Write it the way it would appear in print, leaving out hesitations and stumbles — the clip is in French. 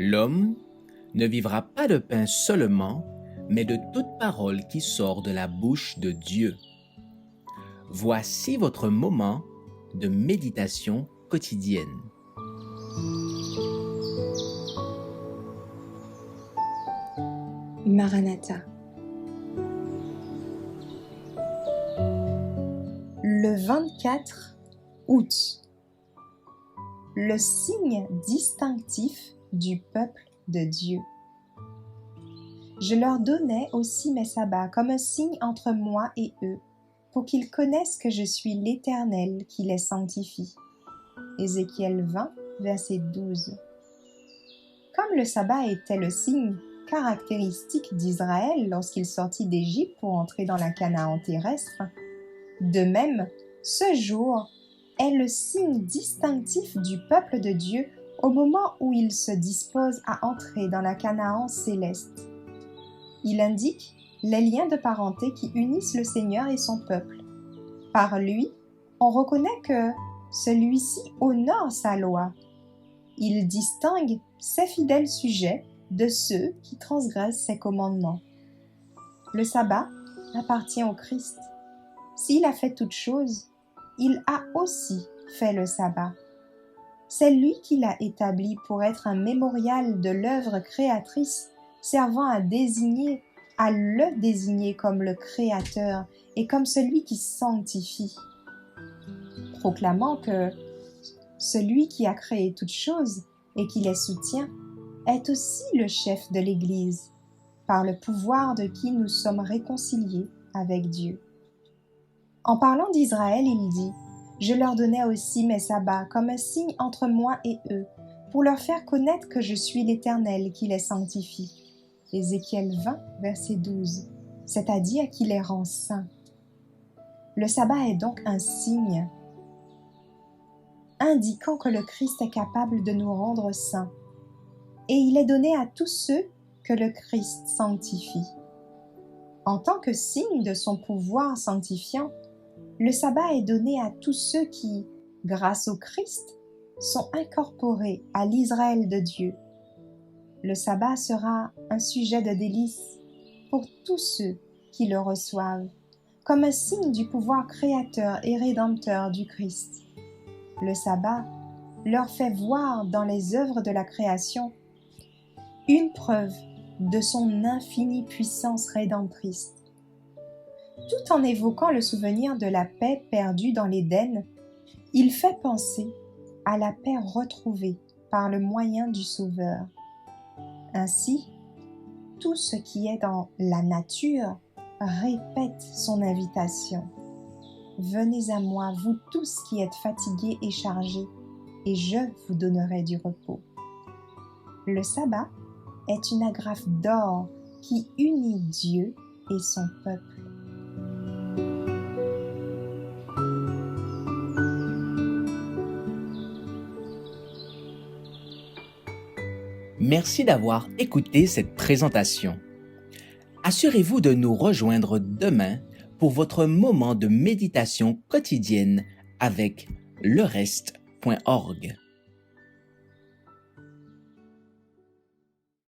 L'homme ne vivra pas de pain seulement, mais de toute parole qui sort de la bouche de Dieu. Voici votre moment de méditation quotidienne. Maranatha. Le 24 août. Le signe distinctif du peuple de Dieu. Je leur donnais aussi mes sabbats comme un signe entre moi et eux, pour qu'ils connaissent que je suis l'Éternel qui les sanctifie. Ézéchiel 20, verset 12. Comme le sabbat était le signe caractéristique d'Israël lorsqu'il sortit d'Égypte pour entrer dans la Canaan terrestre, de même, ce jour est le signe distinctif du peuple de Dieu au moment où il se dispose à entrer dans la Canaan céleste. Il indique les liens de parenté qui unissent le Seigneur et son peuple. Par lui, on reconnaît que celui-ci honore sa loi. Il distingue ses fidèles sujets de ceux qui transgressent ses commandements. Le sabbat appartient au Christ. S'il a fait toute chose, il a aussi fait le sabbat. C'est lui qui l'a établi pour être un mémorial de l'œuvre créatrice, servant à le désigner comme le Créateur et comme celui qui sanctifie. Proclamant que celui qui a créé toutes choses et qui les soutient est aussi le chef de l'Église, par le pouvoir de qui nous sommes réconciliés avec Dieu. En parlant d'Israël, il dit « Je leur donnais aussi mes sabbats comme un signe entre moi et eux, pour leur faire connaître que je suis l'Éternel qui les sanctifie. » Ézéchiel 20, verset 12, c'est-à-dire qui les rend saints. Le sabbat est donc un signe indiquant que le Christ est capable de nous rendre saints, et il est donné à tous ceux que le Christ sanctifie. En tant que signe de son pouvoir sanctifiant, le sabbat est donné à tous ceux qui, grâce au Christ, sont incorporés à l'Israël de Dieu. Le sabbat sera un sujet de délice pour tous ceux qui le reçoivent, comme un signe du pouvoir créateur et rédempteur du Christ. Le sabbat leur fait voir dans les œuvres de la création une preuve de son infinie puissance rédemptrice. Tout en évoquant le souvenir de la paix perdue dans l'Éden, il fait penser à la paix retrouvée par le moyen du Sauveur. Ainsi, tout ce qui est dans la nature répète son invitation. « Venez à moi, vous tous qui êtes fatigués et chargés, et je vous donnerai du repos. » Le sabbat est une agrafe d'or qui unit Dieu et son peuple. Merci d'avoir écouté cette présentation. Assurez-vous de nous rejoindre demain pour votre moment de méditation quotidienne avec lereste.org.